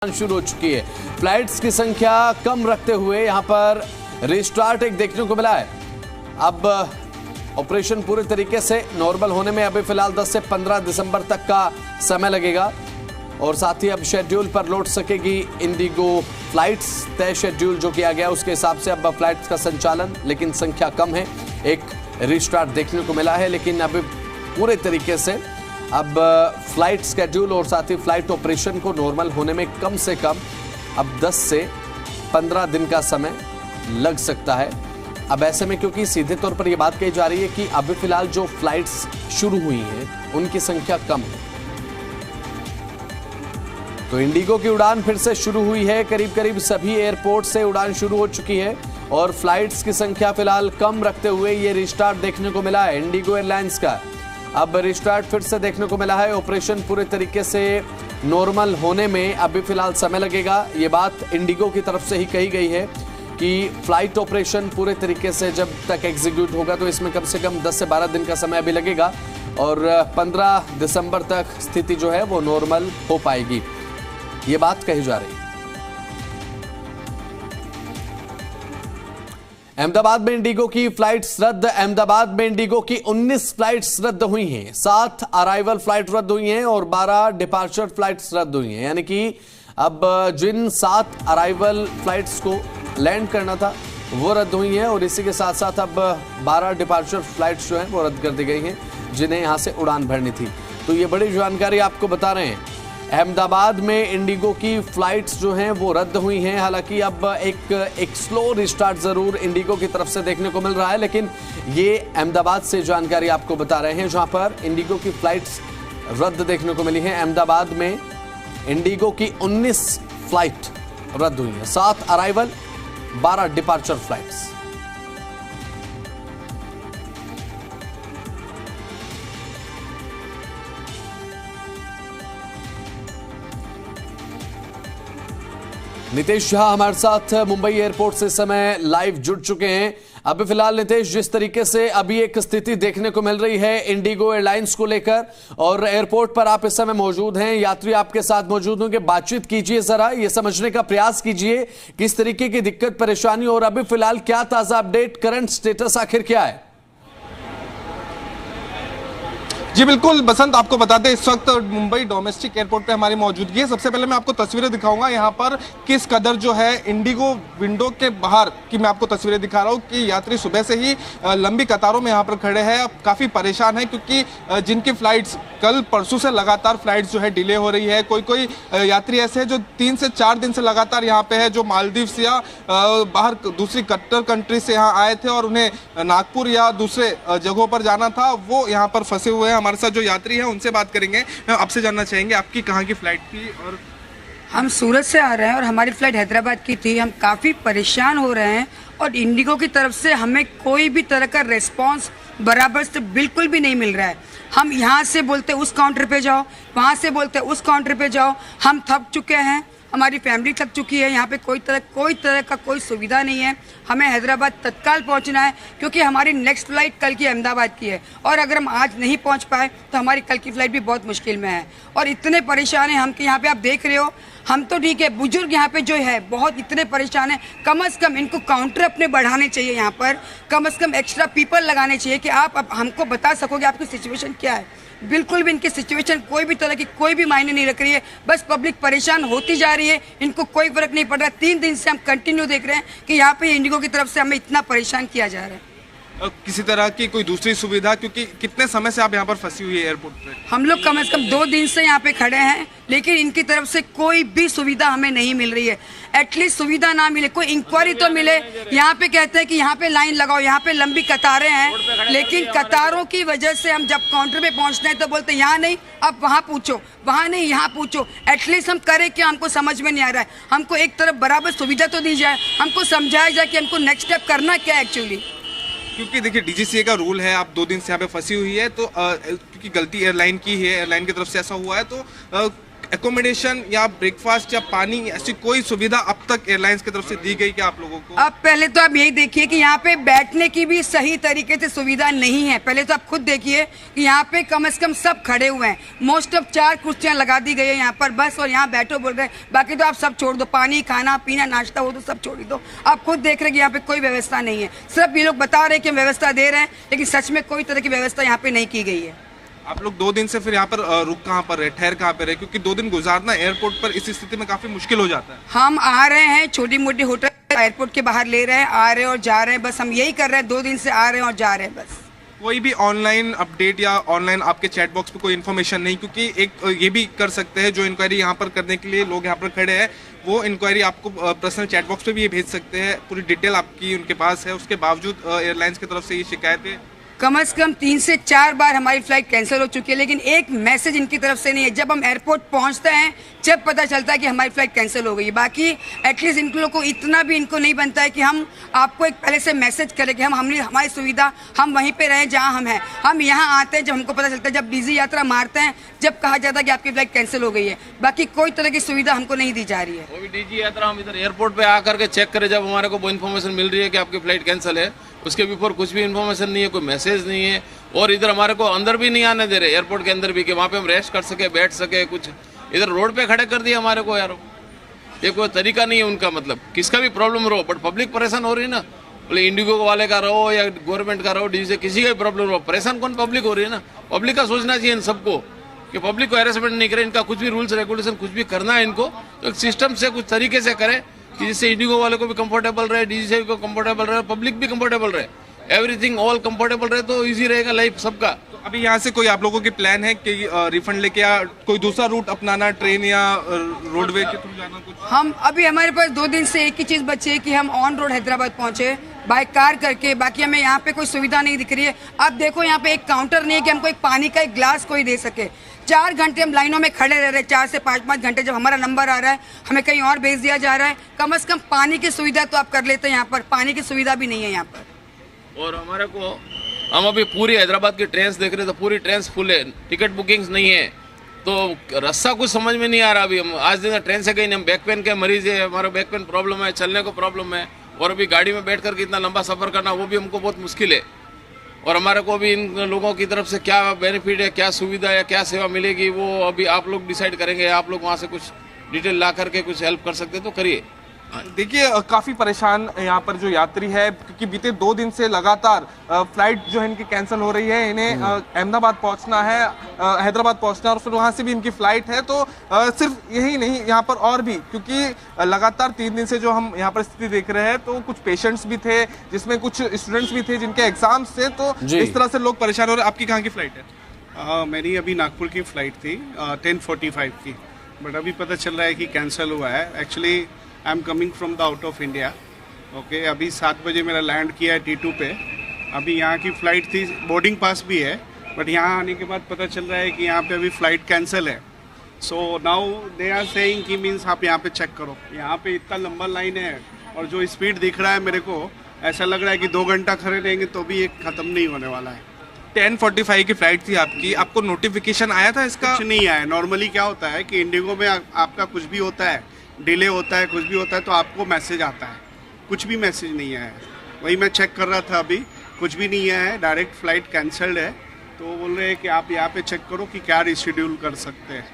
शुरू हो चुकी है। फ्लाइट्स की संख्या कम रखते हुए यहां पर रिस्टार्ट एक देखने को मिला है। अब ऑपरेशन पूरे तरीके से नॉर्मल होने में अभी फिलहाल 10 से 15 दिसंबर तक का समय लगेगा और साथ ही अब शेड्यूल पर लौट सकेगी इंडिगो फ्लाइट्स। तय शेड्यूल जो किया गया उसके हिसाब से अब फ्लाइट्स का संचालन, लेकिन संख्या कम है। एक रिस्टार्ट देखने को मिला है, लेकिन अभी पूरे तरीके से अब फ्लाइट स्केड्यूल और साथ ही फ्लाइट ऑपरेशन को नॉर्मल होने में कम से कम अब 10 से 15 दिन का समय लग सकता है। अब ऐसे में क्योंकि सीधे तौर पर यह बात कही जा रही है कि अभी फिलहाल जो फ्लाइट्स शुरू हुई हैं उनकी संख्या कम है, तो इंडिगो की उड़ान फिर से शुरू हुई है। करीब करीब सभी एयरपोर्ट से उड़ान शुरू हो चुकी है और फ्लाइट्स की संख्या फिलहाल कम रखते हुए ये रिस्टार्ट देखने को मिला है इंडिगो एयरलाइंस का। अब रिस्टार्ट फिर से देखने को मिला है। ऑपरेशन पूरे तरीके से नॉर्मल होने में अभी फिलहाल समय लगेगा। ये बात इंडिगो की तरफ से ही कही गई है कि फ्लाइट ऑपरेशन पूरे तरीके से जब तक एग्जीक्यूट होगा तो इसमें कम से कम 10 से 12 दिन का समय अभी लगेगा और 15 दिसंबर तक स्थिति जो है वो नॉर्मल हो पाएगी, ये बात कही जा रही है। अहमदाबाद में इंडिगो की फ्लाइट्स रद्द। अहमदाबाद में इंडिगो की 19 फ्लाइट्स रद्द हुई हैं। 7 अराइवल फ्लाइट रद्द हुई हैं और 12 डिपार्चर फ्लाइट्स रद्द हुई हैं। यानी कि अब जिन 7 अराइवल फ्लाइट्स को लैंड करना था वो रद्द हुई हैं और इसी के साथ साथ अब 12 डिपार्चर फ्लाइट्स जो हैं वो रद्द कर दी गई हैं जिन्हें यहां से उड़ान भरनी थी। तो ये बड़ी जानकारी आपको बता रहे हैं। अहमदाबाद में इंडिगो की फ्लाइट्स जो हैं वो रद्द हुई हैं। हालांकि अब एक स्लो रिस्टार्ट जरूर इंडिगो की तरफ से देखने को मिल रहा है, लेकिन ये अहमदाबाद से जानकारी आपको बता रहे हैं जहां पर इंडिगो की फ्लाइट्स रद्द देखने को मिली हैं। अहमदाबाद में इंडिगो की 19 फ्लाइट रद्द हुई है। 7 arrival, 12 departure flights. Nitesh Jha हमारे साथ मुंबई एयरपोर्ट से समय लाइव जुड़ चुके हैं। अभी फिलहाल नितेश, जिस तरीके से अभी एक स्थिति देखने को मिल रही है इंडिगो एयरलाइंस को लेकर और एयरपोर्ट पर आप इस समय मौजूद हैं, यात्री आपके साथ मौजूद होंगे, बातचीत कीजिए, जरा ये समझने का प्रयास कीजिए किस तरीके की दिक्कत परेशानी और अभी फिलहाल क्या ताजा अपडेट, करंट स्टेटस आखिर क्या है? जी बिल्कुल बसंत, आपको बता दें इस वक्त मुंबई डोमेस्टिक एयरपोर्ट पे हमारी मौजूदगी है। सबसे पहले मैं आपको तस्वीरें दिखाऊंगा यहाँ पर किस कदर जो है इंडिगो विंडो के बाहर की मैं आपको तस्वीरें दिखा रहा हूँ कि यात्री सुबह से ही लंबी कतारों में यहाँ पर खड़े हैं। अब काफ़ी परेशान है क्योंकि जिनकी फ्लाइट्स कल परसों से लगातार फ्लाइट्स जो है डिले हो रही है। कोई यात्री ऐसे है जो 3 से 4 दिन से लगातार यहाँ पे है, जो मालदीव्स या बाहर दूसरी कट्टर कंट्री से यहाँ आए थे और उन्हें नागपुर या दूसरे जगहों पर जाना था, वो यहाँ पर फंसे हुए हैं। हमारे साथ जो यात्री हैं उनसे बात करेंगे। आपसे जानना चाहेंगे आपकी कहाँ की फ्लाइट थी? और हम सूरत से आ रहे हैं और हमारी फ्लाइट हैदराबाद की थी। हम काफ़ी परेशान हो रहे हैं और इंडिगो की तरफ से हमें कोई भी तरह का रिस्पांस बराबर से बिल्कुल भी नहीं मिल रहा है। हम यहाँ से बोलते उस काउंटर पे जाओ, वहाँ से बोलते उस काउंटर पे जाओ। हम थक चुके हैं, हमारी फैमिली थक चुकी है। यहाँ पे कोई तरह का कोई सुविधा नहीं है। हमें हैदराबाद तत्काल पहुँचना है क्योंकि हमारी नेक्स्ट फ्लाइट कल की अहमदाबाद की है और अगर हम आज नहीं पहुँच पाए तो हमारी कल की फ्लाइट भी बहुत मुश्किल में है और इतने परेशान हैं हम कि यहाँ पे आप देख रहे हो। हम तो ठीक है, बुजुर्ग यहाँ पे जो है बहुत इतने परेशान हैं। कम से कम इनको काउंटर अपने बढ़ाने चाहिए, यहाँ पर कम से कम एक्स्ट्रा पीपल लगाने चाहिए कि आप हमको बता सकोगे आपकी सिचुएशन क्या है। बिल्कुल भी इनकी सिचुएशन कोई भी तरह की कोई भी मायने नहीं रख रही है। बस पब्लिक परेशान होती जा रही है, इनको कोई फर्क नहीं पड़ रहा। 3 दिन से हम कंटिन्यू देख रहे हैं कि यहाँ पे इंडिगो की तरफ से हमें इतना परेशान किया जा रहा है। किसी तरह की कोई दूसरी सुविधा, क्योंकि कितने समय से आप यहाँ पर फंसी हुई है एयरपोर्ट पे? हम लोग कम से कम 2 दिन से यहाँ पे खड़े हैं, लेकिन इनकी तरफ से कोई भी सुविधा हमें नहीं मिल रही है। एटलीस्ट सुविधा ना मिले, कोई इंक्वायरी तो मिले। यहाँ पे कहते हैं कि यहाँ पे लाइन लगाओ, यहाँ पे लंबी कतारें हैं, लेकिन कतारों की वजह से हम जब काउंटर पे पहुँचते हैं तो बोलते हैं यहाँ नहीं, अब वहाँ पूछो, वहाँ नहीं यहाँ पूछो। एटलीस्ट हम करें क्या, हमको समझ में नहीं आ रहा है। हमको एक तरफ बराबर सुविधा तो दी जाए, हमको समझाया जाए कि हमको नेक्स्ट स्टेप करना क्या है एक्चुअली। क्योंकि देखिए DGCA का रूल है, आप 2 दिन से यहाँ पे फंसी हुई है तो क्योंकि गलती एयरलाइन की है, एयरलाइन की तरफ से ऐसा हुआ है, तो एकोमोडेशन या ब्रेकफास्ट या पानी ऐसी कोई सुविधा अब तक एयरलाइंस की तरफ से दी गई क्या आप लोगों को? अब पहले तो आप यही देखिए कि यहाँ पे बैठने की भी सही तरीके से सुविधा नहीं है। पहले तो आप खुद देखिए कि यहाँ पे कम से कम सब खड़े हुए हैं, मोस्ट ऑफ 4 कुर्सियाँ लगा दी गई है यहाँ पर बस, और यहाँ बैठो बोल रहे, बाकी तो आप सब छोड़ दो, पानी खाना पीना नाश्ता वो तो सब छोड़ दो। आप खुद देख रहे हैं कि यहाँ पे कोई व्यवस्था नहीं है। सिर्फ ये लोग बता रहे हैं कि हम व्यवस्था दे रहे हैं, लेकिन सच में कोई तरह की व्यवस्था यहाँ पे नहीं की गई है। आप लोग 2 दिन से फिर यहाँ पर रुक कहाँ पर रहे, ठहर कहाँ पे रहे? क्योंकि 2 दिन गुजारना एयरपोर्ट पर इस स्थिति में काफी मुश्किल हो जाता है। हम आ रहे हैं, छोटी मोटी होटल एयरपोर्ट के बाहर ले रहे हैं, आ रहे हैं और जा रहे हैं, बस हम यही कर रहे हैं। 2 दिन से आ रहे हैं और जा रहे हैं बस। कोई भी ऑनलाइन अपडेट या ऑनलाइन आपके चैट बॉक्स पे कोई इन्फॉर्मेशन नहीं? क्योंकि एक ये भी कर सकते हैं, जो इंक्वायरी यहाँ पर करने के लिए लोग यहाँ पर खड़े हैं वो इंक्वायरी आपको पर्सनल चैट बॉक्स पे भी ये भेज सकते हैं, पूरी डिटेल आपकी उनके पास है। उसके बावजूद एयरलाइंस की तरफ से ये शिकायतें कम से कम 3 से 4 बार हमारी फ्लाइट कैंसिल हो चुकी है, लेकिन एक मैसेज इनकी तरफ से नहीं है। जब हम एयरपोर्ट पहुंचते हैं जब पता चलता है कि हमारी फ्लाइट कैंसिल हो गई है। बाकी एटलीस्ट इन लोगों को इतना भी इनको नहीं बनता है कि हम आपको एक पहले से मैसेज करें कि हमारी सुविधा हम वहीं पे रहें जहां हम हैं। हम यहाँ आते हैं जब हमको पता चलता है, जब डीजी यात्रा मारते हैं जब कहा जाता है कि आपकी फ्लाइट कैंसिल हो गई है। बाकी कोई तरह की सुविधा हमको नहीं दी जा रही है। वो भी डीजी यात्रा हम इधर एयरपोर्ट पे आकर के चेक करें, जब हमारे को वो इन्फॉर्मेशन मिल रही है कि आपकी फ्लाइट कैंसिल है, उसके बिफोर कुछ भी इन्फॉर्मेशन नहीं है, कोई मैसेज नहीं है। और इधर हमारे को अंदर भी नहीं आने दे रहे, एयरपोर्ट के अंदर भी, कि वहाँ पे हम रेस्ट कर सके, बैठ सके। कुछ इधर रोड पे खड़े कर दिए हमारे को यार। ये कोई तरीका नहीं है उनका, मतलब किसका भी प्रॉब्लम रहो, बट पब्लिक परेशान हो रही है ना। बोले इंडिगो वाले का रहो या गवर्नमेंट का रहो, डीजी से किसी का भी प्रॉब्लम रहो, परेशान कौन? पब्लिक हो रही है ना। पब्लिक का सोचना चाहिए इन सबको कि पब्लिक को हैरेसमेंट नहीं करे। इनका कुछ भी रूल्स रेगुलेशन कुछ भी करना है इनको तो एक सिस्टम से कुछ तरीके से करे कि जिससे इंडिगो वाले को भी कंफर्टेबल रहे, डीजी से भी कंफर्टेबल रहे, पब्लिक भी कंफर्टेबल रहे, एवरीथिंग ऑल कंफर्टेबल रहे, तो इजी रहेगा लाइफ सबका। तो अभी यहाँ से कोई आप लोगों की प्लान है कि रिफंड लेके या कोई दूसरा रूट अपनाना, ट्रेन या रोडवे के थ्रू जाना? कुछ हम अभी हमारे पास 2 दिन से एक ही चीज बची है कि हम ऑन रोड हैदराबाद पहुंचे बाय कार करके। बाकी हमें यहाँ पे कोई सुविधा नहीं दिख रही है। आप देखो यहाँ पे एक काउंटर नहीं है कि हमको एक पानी का एक ग्लास कोई दे सके। 4 घंटे हम लाइनों में खड़े रह रहे हैं, 4 से 5 घंटे। जब हमारा नंबर आ रहा है हमें कहीं और भेज दिया जा रहा है। कम से कम पानी की सुविधा तो आप कर लेते हैं, यहाँ पर पानी की सुविधा भी नहीं है यहाँ पर। और हमारे को, हम अभी पूरी हैदराबाद की ट्रेन देख रहे हैं तो पूरी ट्रेन फुल है, टिकट बुकिंग्स नहीं है, तो रास्ता कुछ समझ में नहीं आ रहा। अभी हम आज दिन ट्रेन से गए नहीं, हम बैक पेन के मरीज है, हमारा बैक पेन प्रॉब्लम है, चलने को प्रॉब्लम है, और अभी गाड़ी में बैठ कर इतना लंबा सफर करना वो भी हमको बहुत मुश्किल है। और हमारे को भी इन लोगों की तरफ से क्या बेनिफिट है, क्या सुविधा या क्या सेवा मिलेगी, वो अभी आप लोग डिसाइड करेंगे। आप लोग वहाँ से कुछ डिटेल ला करके कुछ हेल्प कर सकते तो करिए। देखिए काफ़ी परेशान यहाँ पर जो यात्री है, क्योंकि बीते 2 दिन से लगातार फ्लाइट जो है इनकी कैंसिल हो रही है। इन्हें अहमदाबाद पहुँचना है, हैदराबाद पहुँचना है, और फिर वहाँ से भी इनकी फ़्लाइट है। तो सिर्फ यही नहीं, यहाँ पर और भी, क्योंकि लगातार 3 दिन से जो हम यहाँ पर स्थिति देख रहे हैं, तो कुछ पेशेंट्स भी थे, जिसमें कुछ स्टूडेंट्स भी थे जिनके एग्जाम्स थे, तो इस तरह से लोग परेशान हो रहे हैं। आपकी कहाँ की फ़्लाइट है? मेरी अभी नागपुर की फ़्लाइट थी 10:45 की, बट अभी पता चल रहा है कि कैंसिल हुआ है। Actually I am coming from the out of India. Okay, अभी 7 बजे मेरा लैंड किया है T2 पे। अभी यहाँ की फ़्लाइट थी, बोर्डिंग पास भी है, बट यहाँ आने के बाद पता चल रहा है कि यहाँ पे अभी फ़्लाइट कैंसिल है। So now they are saying कि मीन्स आप यहाँ पे चेक करो। यहाँ पे इतना लंबा लाइन है और जो स्पीड दिख रहा है मेरे को, ऐसा लग रहा है कि 2 घंटा खड़े रहेंगे तो भी ये ख़त्म नहीं होने वाला है। 10:45 की फ्लाइट थी आपकी, आपको नोटिफिकेशन आया था इसका? कुछ नहीं आया। नॉर्मली क्या होता है कि इंडिगो में आपका कुछ भी होता है, डिले होता है, कुछ भी होता है, तो आपको मैसेज आता है। कुछ भी मैसेज नहीं आया है। वही मैं चेक कर रहा था अभी, कुछ भी नहीं आया है, डायरेक्ट फ्लाइट कैंसल्ड है। तो बोल रहे हैं कि आप यहाँ पे चेक करो कि क्या रिशेड्यूल कर सकते हैं।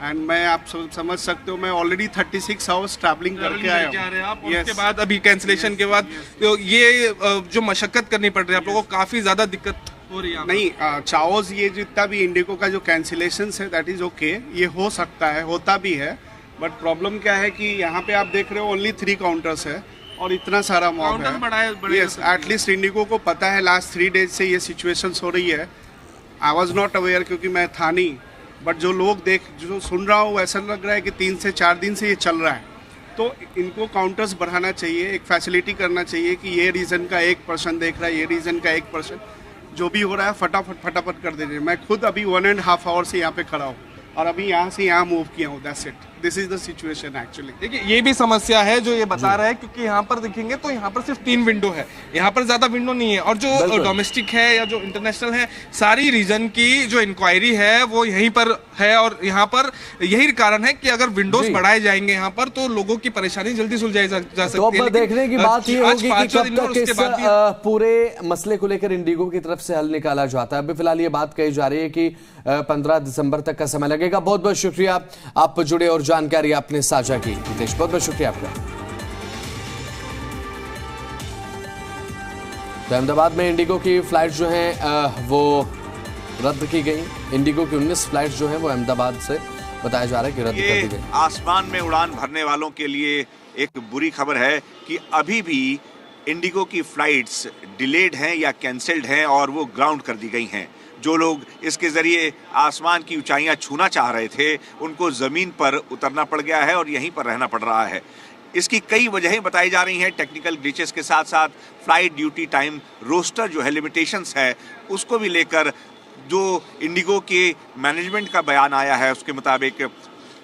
एंड मैं, आप समझ सकते हो, मैं ऑलरेडी 36 आवर्स ट्रैवलिंग करके आया हूँ। उसके बाद अभी कैंसिलेशन के बाद तो ये जो मशक्कत करनी पड़ रही है आप लोगों को, काफ़ी ज़्यादा दिक्कत हो रही है? नहीं, चाओज ये जितना भी इंडिगो का जो कैंसिलेशन है दैट इज़ ओके, ये हो सकता है, होता भी है। बट प्रॉब्लम क्या है कि यहाँ पे आप देख रहे हो ओनली 3 काउंटर्स है और इतना सारा मॉब है। यस, एटलीस्ट इंडिगो को पता है लास्ट 3 डेज से ये सिचुएशंस हो रही है। आई वॉज नॉट अवेयर क्योंकि मैं था नहीं, बट जो लोग जो सुन रहा हूँ ऐसा लग रहा है कि 3 से 4 दिन से ये चल रहा है। तो इनको काउंटर्स बढ़ाना चाहिए, एक फैसिलिटी करना चाहिए कि ये रीज़न का 1% देख रहा है, ये रीज़न का 1%, जो भी हो रहा है फटाफट कर दीजिए। मैं खुद अभी 1.5 आवर से यहाँ पे खड़ा हूँ। और अभी यहाँ से यहाँ मूव किया हूँ, that's it, this is the situation actually. देखिए ये भी समस्या है जो ये बता रहा है, क्योंकि यहाँ पर देखेंगे तो यहाँ पर सिर्फ 3 विंडो है, यहाँ पर ज्यादा विंडो नहीं है। और जो डोमेस्टिक है या जो इंटरनेशनल है, सारी रीजन की जो इंक्वायरी है वो यहीं पर है। और यहाँ पर यही कारण है कि अगर विंडोज बढ़ाए जाएंगे यहाँ पर तो लोगों की परेशानी जल्दी सुलझाई जा सकती है। देखने की बात ये होगी कि कब तक इस पूरे मसले को लेकर इंडिगो की तरफ से हल निकाला जाता है। अभी फिलहाल ये बात कही जा रही है कि 15 दिसंबर तक का समय लगेगा। बहुत बहुत शुक्रिया, आप जुड़े और जानकारी आपने साझा की। हितेश, बहुत बहुत शुक्रिया आपका। तो अहमदाबाद में इंडिगो की फ्लाइट जो है वो रद्द की गई। इंडिगो की 19 फ्लाइट जो है वो अहमदाबाद से बताया जा रहा है कि रद्द कर दी गई। आसमान में उड़ान भरने वालों के लिए एक बुरी खबर है कि अभी भी इंडिगो की फ्लाइट्स डिलेड हैं या कैंसिल्ड हैं और वो ग्राउंड कर दी गई हैं। जो लोग इसके जरिए आसमान की ऊंचाइयां छूना चाह रहे थे उनको जमीन पर उतरना पड़ गया है और यहीं पर रहना पड़ रहा है। इसकी कई वजहें बताई जा रही हैं, टेक्निकल ग्लिचेस के साथ साथ फ्लाइट ड्यूटी टाइम रोस्टर जो है, लिमिटेशंस है, उसको भी लेकर जो इंडिगो के मैनेजमेंट का बयान आया है उसके मुताबिक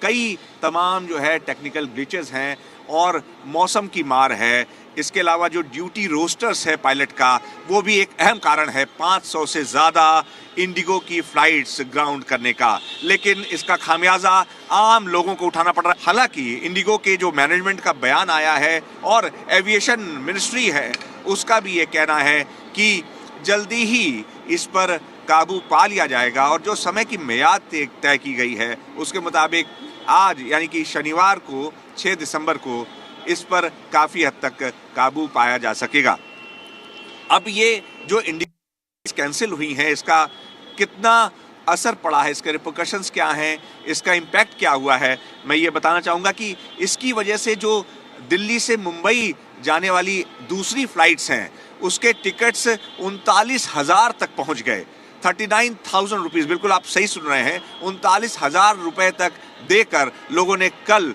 कई तमाम जो है टेक्निकल ग्लिचेस हैं और मौसम की मार है। इसके अलावा जो ड्यूटी रोस्टर्स है पायलट का, वो भी एक अहम कारण है 500 से ज़्यादा इंडिगो की फ्लाइट्स ग्राउंड करने का। लेकिन इसका खामियाजा आम लोगों को उठाना पड़ रहा है। हालांकि इंडिगो के जो मैनेजमेंट का बयान आया है और एविएशन मिनिस्ट्री है उसका भी ये कहना है कि जल्दी ही इस पर काबू पा लिया जाएगा और जो समय की मियाद तय की गई है उसके मुताबिक आज यानी कि शनिवार को 6 दिसंबर को इस पर काफ़ी हद तक काबू पाया जा सकेगा। अब ये जो इंडिगो कैंसिल हुई हैं इसका कितना असर पड़ा है, इसके रिपरकशंस क्या हैं, इसका इम्पैक्ट क्या हुआ है, मैं ये बताना चाहूँगा कि इसकी वजह से जो दिल्ली से मुंबई जाने वाली दूसरी फ्लाइट्स हैं उसके टिकट्स 39,000 तक पहुँच गए। 39,000 रुपीज़, बिल्कुल आप सही सुन रहे हैं, 39,000 रुपये तक देकर लोगों ने कल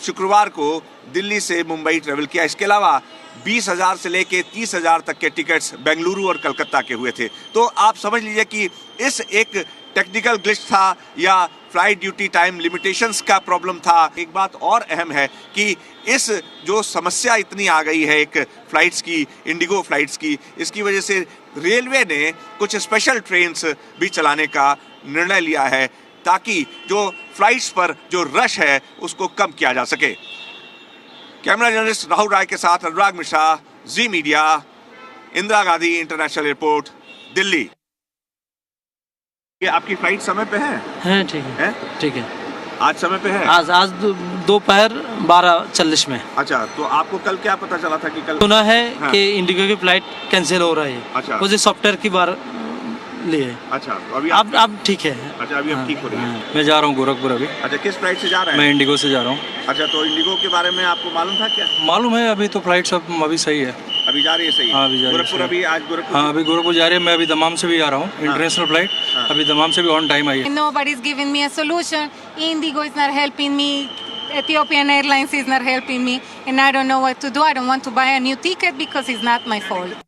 शुक्रवार को दिल्ली से मुंबई ट्रेवल किया। इसके अलावा 20,000 से लेके 30,000 तक के टिकट्स बेंगलुरु और कलकत्ता के हुए थे। तो आप समझ लीजिए कि इस एक टेक्निकल ग्लिच था या फ्लाइट ड्यूटी टाइम लिमिटेशंस का प्रॉब्लम था। एक बात और अहम है कि इस जो समस्या इतनी आ गई है एक फ्लाइट्स की, इंडिगो फ्लाइट्स की, इसकी वजह से रेलवे ने कुछ स्पेशल ट्रेन्स भी चलाने का निर्णय लिया है ताकि जो फ्लाइट्स पर जो रश है उसको कम किया जा सके। कैमरा जर्नलिस्ट राहुल राय के साथ अनुराग मिश्रा, जी मीडिया, इंदिरा गांधी इंटरनेशनल एयरपोर्ट, दिल्ली। ये आपकी फ्लाइट समय पे है? ठीक है, ठीक है। आज समय पे है? आज दोपहर 12:40 में। अच्छा, तो आपको कल क्या पता चला था कि कल सुना है कि इंडिगो की फ्लाइट कैंसिल हो रही है। अच्छा, मुझे सॉफ्टवेयर की बार लिए। अच्छा, तो अभी आप ठीक है? अच्छा, अभी आप ठीक हो रही है। मैं जा रहा हूँ गोरखपुर अभी। अच्छा, किस फ्लाइट से जा रहे हैं? मैं इंडिगो से जा रहा हूँ। अच्छा, तो इंडिगो के बारे में आपको मालूम था क्या? मालूम है, अभी तो फ्लाइट सब अभी सही है। अभी जा रही है सही? हाँ, अभी जा रही है। गोरखपुर अभी आज गोरखपुर? हाँ, अभी गोरखपुर जा रही है। मैं अभी दमाम से भी आ रहा हूँ, इंटरनेशनल फ्लाइट। अभी दमाम से भी ऑन टाइम आई है। Nobody is giving me a solution. Indigo is not helping me. Ethiopian Airlines is not helping me, and I don't know what to do. I don't want to buy a new ticket because it's not my fault.